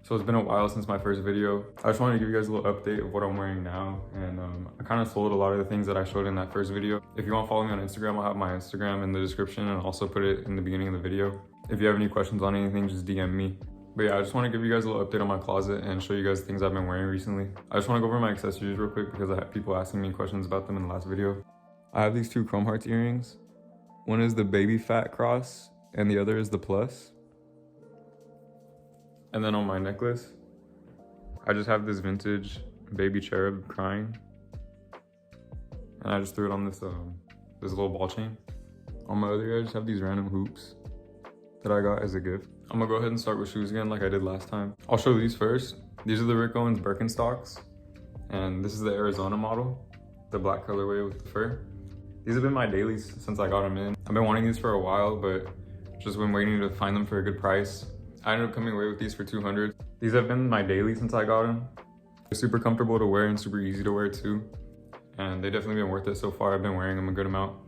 So it's been a while since my first video. I just wanted to give you guys a little update of what I'm wearing now. And I kind of sold a lot of the things that I showed in that first video. If you want to follow me on Instagram, I'll have my Instagram in the description and I'll also put it in the beginning of the video. If you have any questions on anything, just DM me. But yeah, I just want to give you guys a little update on my closet and show you guys things I've been wearing recently. I just want to go over my accessories real quick because I had people asking me questions about them in the last video. I have these two Chrome Hearts earrings. One is the baby fat cross and the other is the plus. And then on my necklace, I just have this vintage baby cherub crying. And I just threw it on this this little ball chain. On my other ear, I just have these random hoops that I got as a gift. I'm gonna go ahead and start with shoes again like I did last time. I'll show these first. These are the Rick Owens Birkenstocks. And this is the Arizona model, the black colorway with the fur. These have been my dailies since I got them in. I've been wanting these for a while, but just been waiting to find them for a good price. I ended up coming away with these for $200. These have been my daily since I got them. They're super comfortable to wear and super easy to wear too. And they've definitely been worth it so far. I've been wearing them a good amount.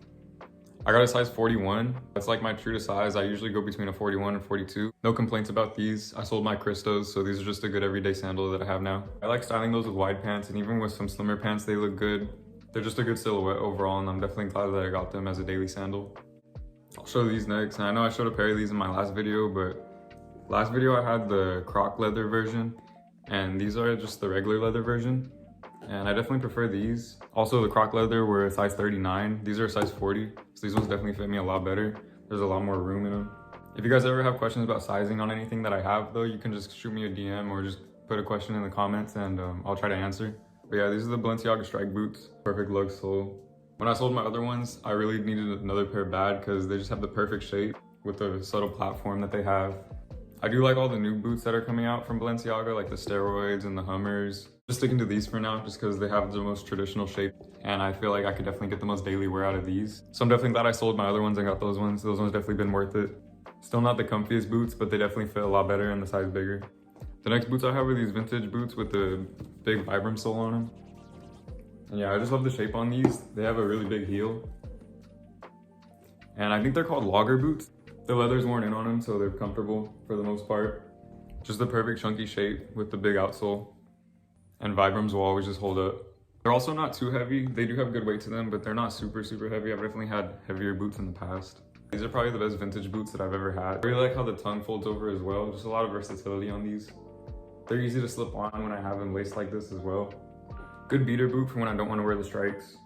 I got a size 41. That's like my true to size. I usually go between a 41 and 42. No complaints about these. I sold my Christos, so these are just a good everyday sandal that I have now. I like styling those with wide pants, and even with some slimmer pants, they look good. They're just a good silhouette overall, and I'm definitely glad that I got them as a daily sandal. I'll show these next, and I know I showed a pair of these in my last video, but last video I had the croc leather version, and these are just the regular leather version. And I definitely prefer these. Also, the croc leather were a size 39. These are a size 40, so these ones definitely fit me a lot better. There's a lot more room in them. If you guys ever have questions about sizing on anything that I have though, you can just shoot me a DM or just put a question in the comments and I'll try to answer. But yeah, these are the Balenciaga Strike boots. Perfect lug sole. When I sold my other ones, I really needed another pair bad because they just have the perfect shape with the subtle platform that they have. I do like all the new boots that are coming out from Balenciaga, like the steroids and the Hummers. Just sticking to these for now, just because they have the most traditional shape. And I feel like I could definitely get the most daily wear out of these. So I'm definitely glad I sold my other ones and got those ones. Those ones definitely been worth it. Still not the comfiest boots, but they definitely fit a lot better and the size bigger. The next boots I have are these vintage boots with the big Vibram sole on them. And yeah, I just love the shape on these. They have a really big heel. And I think they're called logger boots. The leather's worn in on them, so they're comfortable for the most part. Just the perfect chunky shape with the big outsole. And Vibrams will always just hold up. They're also not too heavy. They do have good weight to them, but they're not super heavy. I've definitely had heavier boots in the past. These are probably the best vintage boots that I've ever had. I really like how the tongue folds over as well. Just a lot of versatility on these. They're easy to slip on when I have them laced like this as well. Good beater boot for when I don't want to wear the stripes.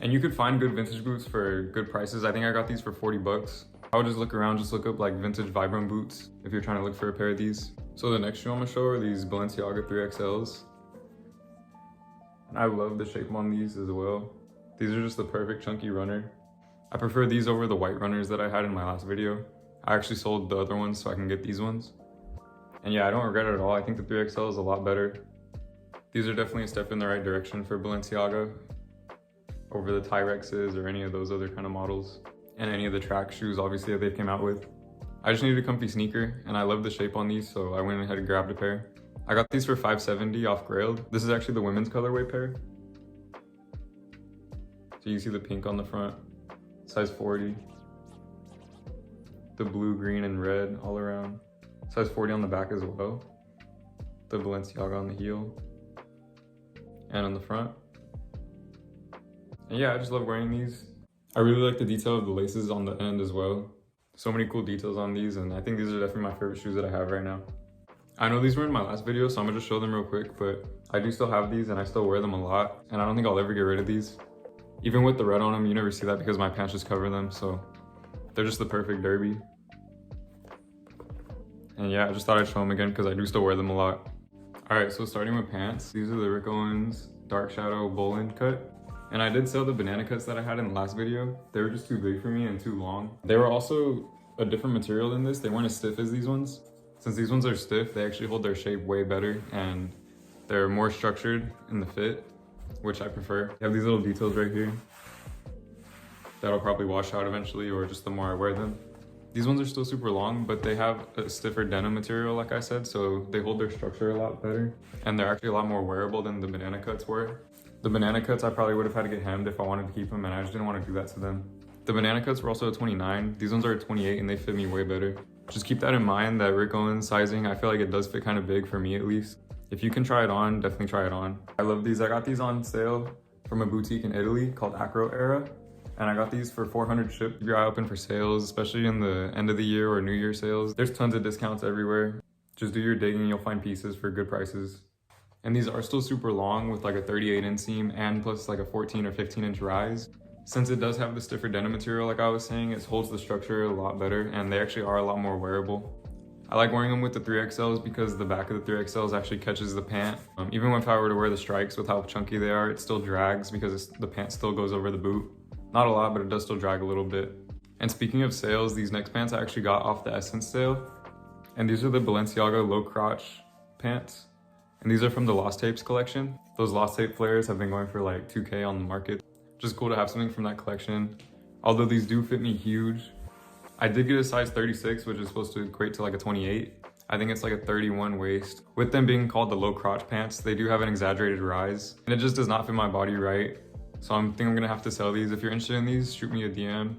And you could find good vintage boots for good prices. I think I got these for 40 bucks. I would just look around, just look up like vintage Vibram boots if you're trying to look for a pair of these. So the next shoe I'm gonna show are these Balenciaga 3XLs. And I love the shape on these as well. These are just the perfect chunky runner. I prefer these over the white runners that I had in my last video. I actually sold the other ones so I can get these ones. And yeah, I don't regret it at all. I think the 3XL is a lot better. These are definitely a step in the right direction for Balenciaga over the Tyrexes or any of those other kind of models. And any of the track shoes, obviously, that they came out with. I just needed a comfy sneaker, and I love the shape on these, so I went ahead and grabbed a pair. I got these for $570 off Grailed. This is actually the women's colorway pair. So you see the pink on the front, size 40. The blue, green, and red all around. Size 40 on the back as well. The Balenciaga on the heel. And on the front. And yeah, I just love wearing these. I really like the detail of the laces on the end as well. So many cool details on these, and I think these are definitely my favorite shoes that I have right now. I know these were in my last video, so I'm gonna just show them real quick, but I do still have these and I still wear them a lot, and I don't think I'll ever get rid of these. Even with the red on them, you never see that because my pants just cover them, so they're just the perfect derby. And yeah, I just thought I'd show them again because I do still wear them a lot. All right, so starting with pants, these are the Rick Owens Dark Shadow Bowline cut. And I did sell the banana cuts that I had in the last video. They were just too big for me and too long. They were also a different material than this. They weren't as stiff as these ones. Since these ones are stiff, they actually hold their shape way better and they're more structured in the fit, which I prefer. They have these little details right here that'll probably wash out eventually, or just the more I wear them. These ones are still super long, but they have a stiffer denim material, like I said, so they hold their structure a lot better. And they're actually a lot more wearable than the banana cuts were. The banana cuts, I probably would have had to get hemmed if I wanted to keep them, and I just didn't want to do that to them. The banana cuts were also a 29. These ones are a 28, and they fit me way better. Just keep that in mind that Rick Owens sizing, I feel like it does fit kind of big for me at least. If you can try it on, definitely try it on. I love these. I got these on sale from a boutique in Italy called Acro Era. And I got these for 400 shipped. Keep your eye open for sales, especially in the end of the year or New Year sales. There's tons of discounts everywhere. Just do your digging, you'll find pieces for good prices. And these are still super long with like a 38 inseam and plus like a 14 or 15 inch rise. Since it does have the stiffer denim material, like I was saying, it holds the structure a lot better and they actually are a lot more wearable. I like wearing them with the 3XLs because the back of the 3XLs actually catches the pant. Even if I were to wear the strikes with how chunky they are, it still drags because the pant still goes over the boot. Not a lot, but it does still drag a little bit. And speaking of sales, these next pants I actually got off the Essence sale. And these are the Balenciaga low crotch pants. And these are from the Lost Tapes collection. Those Lost Tape flares have been going for like 2K on the market. Just cool to have something from that collection. Although these do fit me huge. I did get a size 36, which is supposed to equate to like a 28. I think it's like a 31 waist. With them being called the low crotch pants, they do have an exaggerated rise. And it just does not fit my body right. So I think I'm gonna have to sell these. If you're interested in these, shoot me a DM.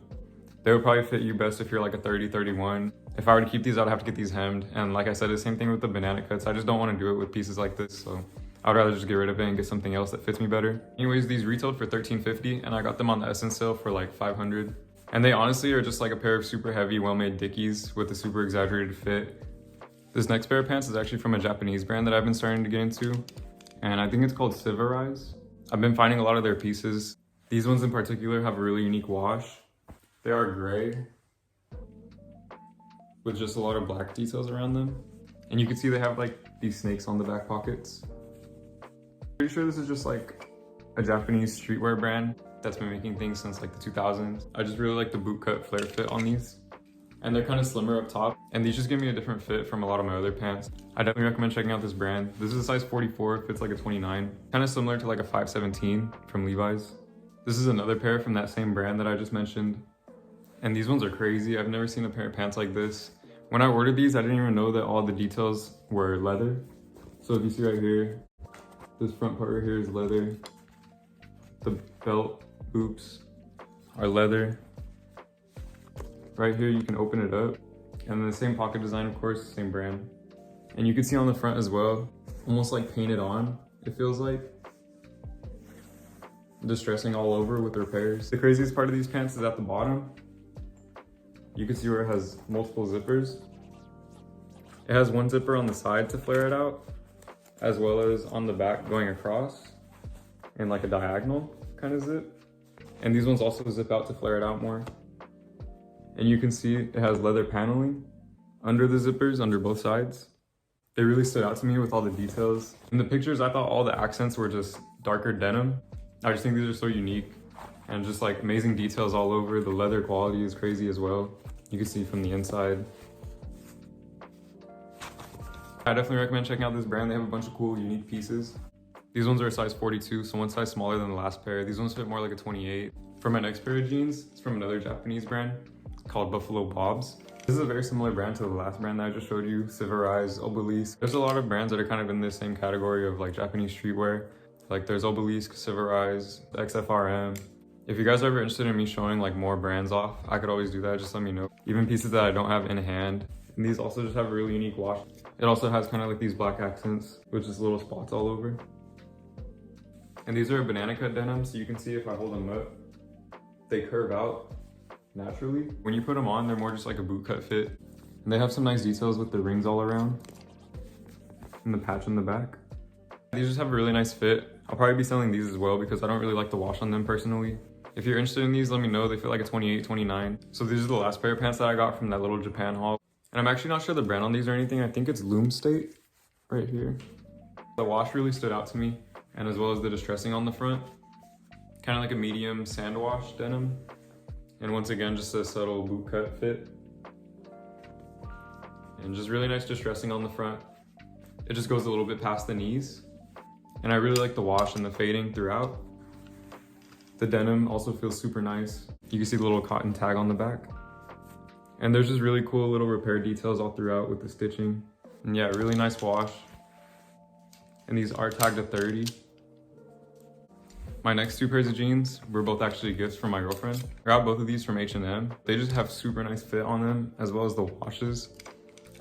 They would probably fit you best if you're like a 30, 31. If I were to keep these, I'd have to get these hemmed. And like I said, the same thing with the banana cuts. I just don't want to do it with pieces like this. So I'd rather just get rid of it and get something else that fits me better. Anyways, these retailed for $13.50 and I got them on the Essence sale for like $500. And they honestly are just like a pair of super heavy, well-made Dickies with a super exaggerated fit. This next pair of pants is actually from a Japanese brand that I've been starting to get into. And I think it's called Sivarize. I've been finding a lot of their pieces. These ones in particular have a really unique wash. They are gray with just a lot of black details around them. And you can see they have like these snakes on the back pockets. Pretty sure this is just like a Japanese streetwear brand that's been making things since like the 2000s. I just really like the boot cut flare fit on these. And they're kind of slimmer up top. And these just give me a different fit from a lot of my other pants. I definitely recommend checking out this brand. This is a size 44, fits like a 29. Kind of similar to like a 517 from Levi's. This is another pair from that same brand that I just mentioned. And these ones are crazy. I've never seen a pair of pants like this. When I ordered these, I didn't even know that all the details were leather. So if you see right here, this front part right here is leather. The belt hoops are leather. Right here, you can open it up. And the same pocket design, of course, same brand. And you can see on the front as well, almost like painted on, it feels like. Distressing all over with repairs. The craziest part of these pants is at the bottom. You can see where it has multiple zippers. It has one zipper on the side to flare it out, as well as on the back going across in like a diagonal kind of zip. And these ones also zip out to flare it out more. And you can see it has leather paneling under the zippers, under both sides. They really stood out to me with all the details. In the pictures, I thought all the accents were just darker denim. I just think these are so unique and just like amazing details all over. The leather quality is crazy as well. You can see from the inside. I definitely recommend checking out this brand. They have a bunch of cool, unique pieces. These ones are a size 42, so one size smaller than the last pair. These ones fit more like a 28. For my next pair of jeans, it's from another Japanese brand called Buffalo Bob's. This is a very similar brand to the last brand that I just showed you, Sivarize, Obelisk. There's a lot of brands that are kind of in the same category of like Japanese streetwear. Like there's Obelisk, Sivarize, XFRM. If you guys are ever interested in me showing like more brands off, I could always do that, just let me know. Even pieces that I don't have in hand. And these also just have a really unique wash. It also has kind of like these black accents with just little spots all over. And these are banana cut denim, so you can see if I hold them up, they curve out naturally. When you put them on, they're more just like a boot cut fit. And they have some nice details with the rings all around and the patch in the back. These just have a really nice fit. I'll probably be selling these as well because I don't really like the wash on them personally. If you're interested in these, let me know. They fit like a 28, 29. So these are the last pair of pants that I got from that little Japan haul. And I'm actually not sure the brand on these or anything. I think it's Loom State right here. The wash really stood out to me, and as well as the distressing on the front. Kind of like a medium sand wash denim. And once again, just a subtle boot cut fit. And just really nice distressing on the front. It just goes a little bit past the knees. And I really like the wash and the fading throughout. The denim also feels super nice. You can see the little cotton tag on the back. And there's just really cool little repair details all throughout with the stitching. And yeah, really nice wash. And these are tagged to 30. My next two pairs of jeans were both actually gifts from my girlfriend. I got both of these from H&M. They just have super nice fit on them, as well as the washes.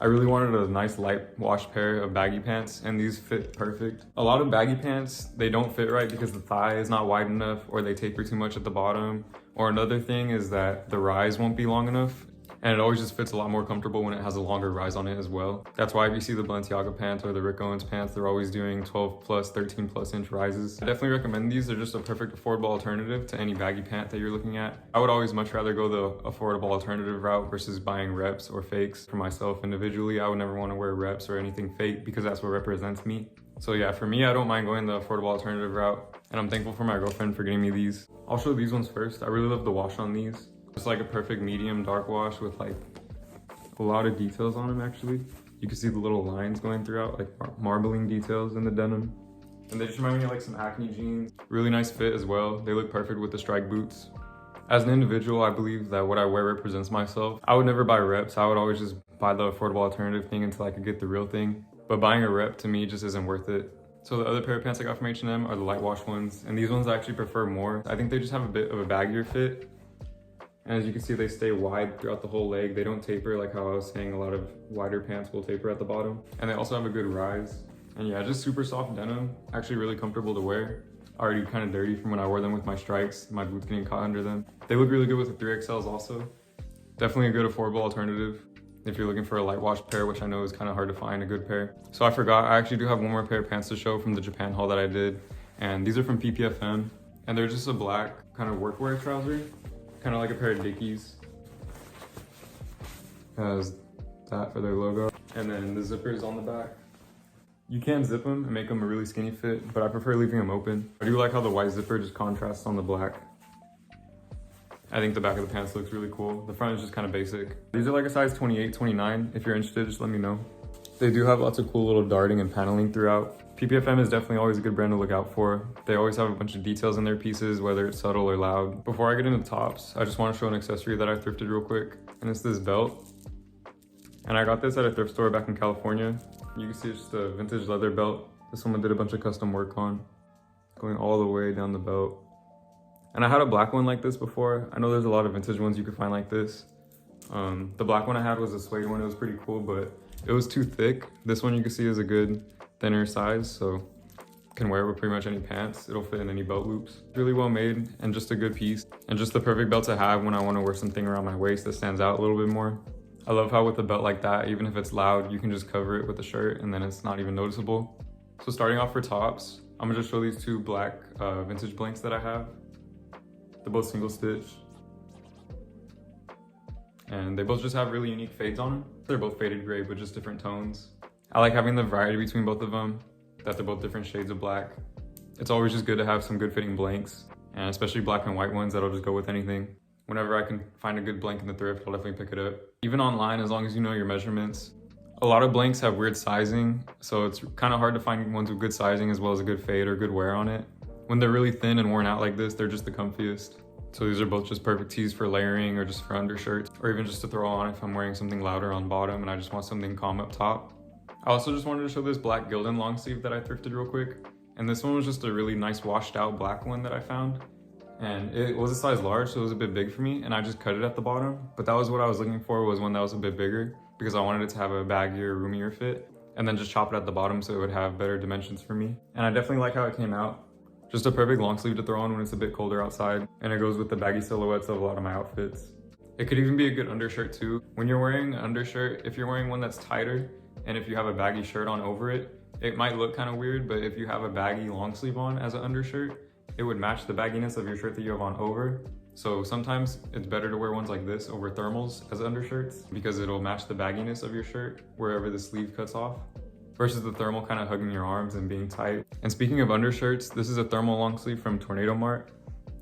I really wanted a nice light wash pair of baggy pants, and these fit perfect. A lot of baggy pants, they don't fit right because the thigh is not wide enough, or they taper too much at the bottom. Or another thing is that the rise won't be long enough. And it always just fits a lot more comfortable when it has a longer rise on it as well. That's why if you see the Balenciaga pants or the Rick Owens pants, they're always doing 12 plus, 13 plus inch rises. I definitely recommend these. They're just a perfect affordable alternative to any baggy pant that you're looking at. I would always much rather go the affordable alternative route versus buying reps or fakes. For myself individually, I would never want to wear reps or anything fake because that's what represents me. So yeah, for me, I don't mind going the affordable alternative route, and I'm thankful for my girlfriend for getting me these. I'll show these ones first. I really love the wash on these. It's like a perfect medium dark wash with like a lot of details on them actually. You can see the little lines going throughout, like marbling details in the denim. And they just remind me of like some Acne jeans. Really nice fit as well. They look perfect with the strike boots. As an individual, I believe that what I wear represents myself. I would never buy reps. I would always just buy the affordable alternative thing until I could get the real thing. But buying a rep to me just isn't worth it. So the other pair of pants I got from H&M are the light wash ones. And these ones I actually prefer more. I think they just have a bit of a baggier fit. And as you can see, they stay wide throughout the whole leg. They don't taper like how I was saying a lot of wider pants will taper at the bottom. And they also have a good rise. And yeah, just super soft denim. Actually really comfortable to wear. Already kind of dirty from when I wore them with my strikes. My boots getting caught under them. They look really good with the 3XLs also. Definitely a good affordable alternative if you're looking for a light wash pair, which I know is kind of hard to find a good pair. So I forgot, I actually do have one more pair of pants to show from the Japan haul that I did. And these are from PPFM. And they're just a black kind of workwear trouser. Kind of like a pair of Dickies. Has that for their logo. And then the zipper is on the back. You can zip them and make them a really skinny fit, but I prefer leaving them open. I do like how the white zipper just contrasts on the black. I think the back of the pants looks really cool. The front is just kind of basic. These are like a size 28, 29. If you're interested, just let me know. They do have lots of cool little darting and paneling throughout. PPFM is definitely always a good brand to look out for. They always have a bunch of details in their pieces, whether it's subtle or loud. Before I get into the tops, I just want to show an accessory that I thrifted real quick. And it's this belt. And I got this at a thrift store back in California. You can see it's just a vintage leather belt that someone did a bunch of custom work on. Going all the way down the belt. And I had a black one like this before. I know there's a lot of vintage ones you could find like this. The black one I had was a suede one. It was pretty cool, but it was too thick. This one you can see is a good thinner size, so you can wear it with pretty much any pants. It'll fit in any belt loops. Really well made and just a good piece. And just the perfect belt to have when I want to wear something around my waist that stands out a little bit more. I love how with a belt like that, even if it's loud, you can just cover it with a shirt and then it's not even noticeable. So starting off for tops, I'm gonna just show these two black vintage blanks that I have. They're both single stitch. And they both just have really unique fades on them. They're both faded gray, but just different tones. I like having the variety between both of them, that they're both different shades of black. It's always just good to have some good fitting blanks, and especially black and white ones that'll just go with anything. Whenever I can find a good blank in the thrift, I'll definitely pick it up. Even online, as long as you know your measurements. A lot of blanks have weird sizing, so it's kind of hard to find ones with good sizing as well as a good fade or good wear on it. When they're really thin and worn out like this, they're just the comfiest. So these are both just perfect tees for layering or just for undershirts, or even just to throw on if I'm wearing something louder on bottom and I just want something calm up top. I also just wanted to show this black Gildan long sleeve that I thrifted real quick. And this one was just a really nice washed out black one that I found. And it was a size large, so it was a bit big for me, and I just cut it at the bottom. But that was what I was looking for, was one that was a bit bigger, because I wanted it to have a baggier, roomier fit, and then just chop it at the bottom so it would have better dimensions for me. And I definitely like how it came out. Just a perfect long sleeve to throw on when it's a bit colder outside, and it goes with the baggy silhouettes of a lot of my outfits. It could even be a good undershirt too. When you're wearing an undershirt, if you're wearing one that's tighter, and if you have a baggy shirt on over it, it might look kind of weird, but if you have a baggy long sleeve on as an undershirt, it would match the bagginess of your shirt that you have on over. So sometimes it's better to wear ones like this over thermals as undershirts because it'll match the bagginess of your shirt wherever the sleeve cuts off, versus the thermal kind of hugging your arms and being tight. And speaking of undershirts, this is a thermal long sleeve from Tornado Mart.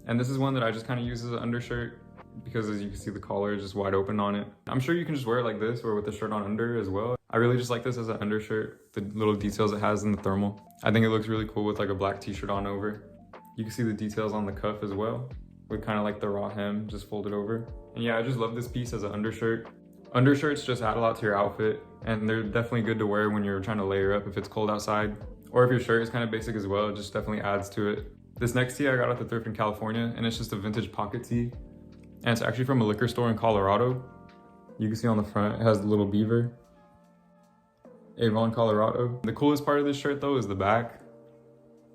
And this is one that I just kind of use as an undershirt because as you can see, the collar is just wide open on it. I'm sure you can just wear it like this or with the shirt on under as well. I really just like this as an undershirt, the little details it has in the thermal. I think it looks really cool with like a black t-shirt on over. You can see the details on the cuff as well, with kind of like the raw hem just folded over. And yeah, I just love this piece as an undershirt. Undershirts just add a lot to your outfit, and they're definitely good to wear when you're trying to layer up if it's cold outside. Or if your shirt is kind of basic as well, it just definitely adds to it. This next tee I got at the thrift in California, and it's just a vintage pocket tee. And it's actually from a liquor store in Colorado. You can see on the front, it has the little beaver. Avon, Colorado. The coolest part of this shirt though is the back.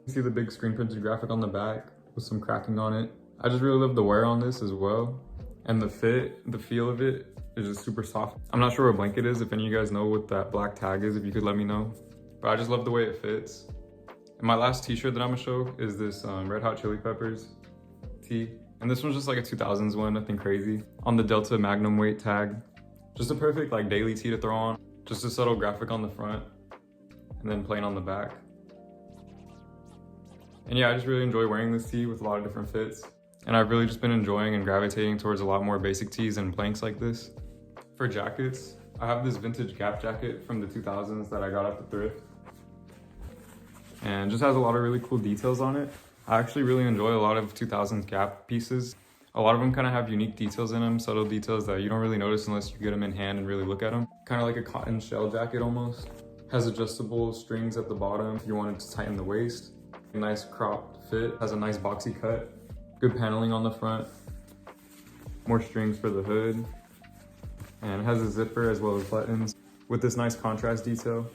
You see the big screen printed graphic on the back with some cracking on it. I just really love the wear on this as well. And the fit, the feel of it is just super soft. I'm not sure what blanket is. If any of you guys know what that black tag is, if you could let me know. But I just love the way it fits. And my last t-shirt that I'm gonna show is this Red Hot Chili Peppers tee. And this one's just like a 2000s one, nothing crazy. On the Delta Magnum weight tag. Just a perfect like daily tee to throw on. Just a subtle graphic on the front and then plain on the back. And yeah, I just really enjoy wearing this tee with a lot of different fits. And I've really just been enjoying and gravitating towards a lot more basic tees and blanks like this. For jackets, I have this vintage Gap jacket from the 2000s that I got at the thrift. And just has a lot of really cool details on it. I actually really enjoy a lot of 2000s Gap pieces. A lot of them kind of have unique details in them, subtle details that you don't really notice unless you get them in hand and really look at them. Kind of like a cotton shell jacket almost. Has adjustable strings at the bottom if you wanted to tighten the waist. A nice cropped fit, has a nice boxy cut. Good paneling on the front. More strings for the hood. And it has a zipper as well as buttons with this nice contrast detail.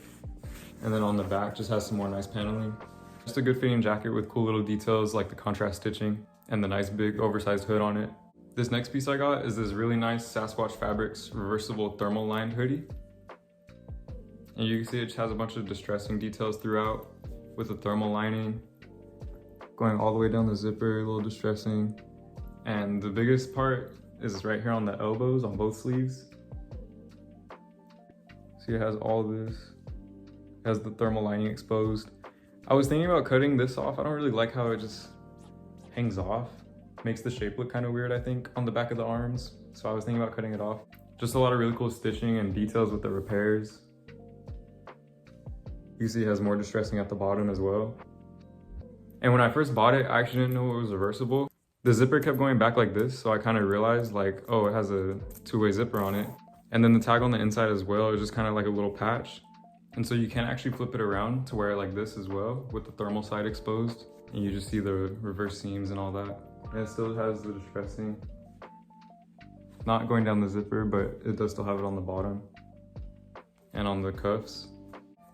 And then on the back just has some more nice paneling. Just a good fitting jacket with cool little details like the contrast stitching and the nice big oversized hood on it. This next piece I got is this really nice Sasquatch Fabrics reversible thermal lined hoodie. And you can see it just has a bunch of distressing details throughout with the thermal lining. Going all the way down the zipper, a little distressing. And the biggest part is right here on the elbows on both sleeves. See, it has all this. It has the thermal lining exposed. I was thinking about cutting this off. I don't really like how it just hangs off. Makes the shape look kind of weird, I think, on the back of the arms. So I was thinking about cutting it off. Just a lot of really cool stitching and details with the repairs. You see it has more distressing at the bottom as well. And when I first bought it, I actually didn't know it was reversible. The zipper kept going back like this, so I kind of realized like, oh, it has a two-way zipper on it. And then the tag on the inside as well is just kind of like a little patch. And so you can actually flip it around to wear it like this as well with the thermal side exposed. And you just see the reverse seams and all that. And it still has the distressing. Not going down the zipper, but it does still have it on the bottom and on the cuffs.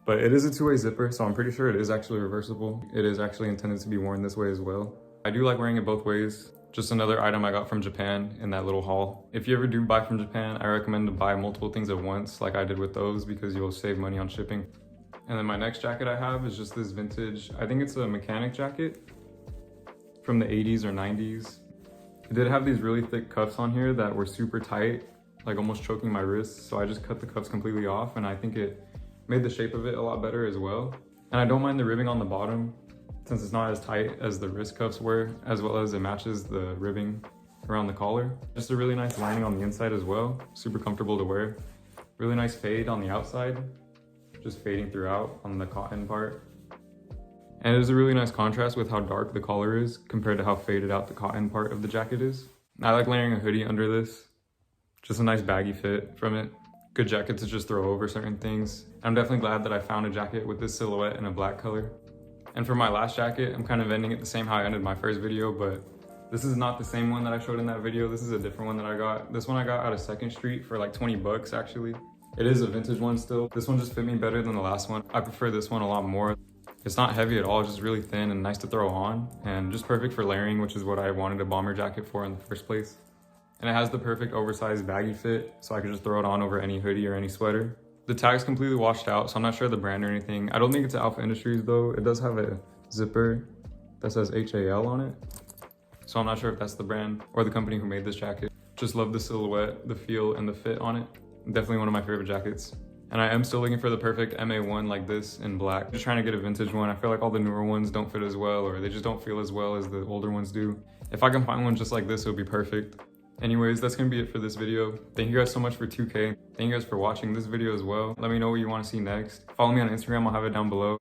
But it is a two-way zipper, so I'm pretty sure it is actually reversible. It is actually intended to be worn this way as well. I do like wearing it both ways. Just another item I got from Japan in that little haul. If you ever do buy from Japan, I recommend to buy multiple things at once like I did with those because you'll save money on shipping. And then my next jacket I have is just this vintage, I think it's a mechanic jacket from the 80s or 90s. It did have these really thick cuffs on here that were super tight, like almost choking my wrists. So I just cut the cuffs completely off and I think it made the shape of it a lot better as well. And I don't mind the ribbing on the bottom since it's not as tight as the wrist cuffs were, as well as it matches the ribbing around the collar. Just a really nice lining on the inside as well. Super comfortable to wear. Really nice fade on the outside, just fading throughout on the cotton part. And it is a really nice contrast with how dark the collar is compared to how faded out the cotton part of the jacket is. I like layering a hoodie under this. Just a nice baggy fit from it. Good jacket to just throw over certain things. I'm definitely glad that I found a jacket with this silhouette in a black color. And for my last jacket, I'm kind of ending it the same how I ended my first video, but this is not the same one that I showed in that video. This is a different one that I got. This one I got out of 2nd Street for like 20 bucks actually. It is a vintage one still. This one just fit me better than the last one. I prefer this one a lot more. It's not heavy at all, it's just really thin and nice to throw on and just perfect for layering, which is what I wanted a bomber jacket for in the first place. And it has the perfect oversized baggy fit, so I could just throw it on over any hoodie or any sweater. The tag's completely washed out, so I'm not sure the brand or anything. I don't think it's Alpha Industries though. It does have a zipper that says HAL on it. So I'm not sure if that's the brand or the company who made this jacket. Just love the silhouette, the feel, and the fit on it. Definitely one of my favorite jackets. And I am still looking for the perfect MA1 like this in black. Just trying to get a vintage one. I feel like all the newer ones don't fit as well, or they just don't feel as well as the older ones do. If I can find one just like this, it would be perfect. Anyways, that's gonna be it for this video. Thank you guys so much for 2K. Thank you guys for watching this video as well. Let me know what you want to see next. Follow me on Instagram, I'll have it down below.